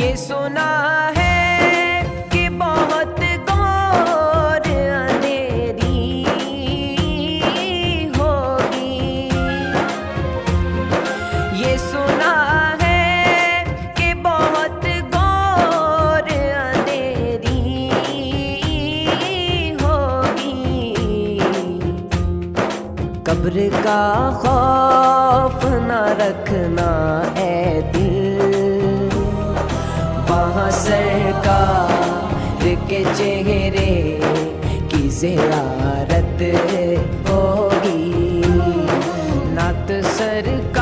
ये सुना है कि बहुत घोर अंधेरी होगी। ये सुना है कि बहुत घोर अंधेरी होगी। कब्र का खौफ न रखना ऐ दिल, वहाँ सरकार के चेहरे की ज़ियारत होगी। नात सरकार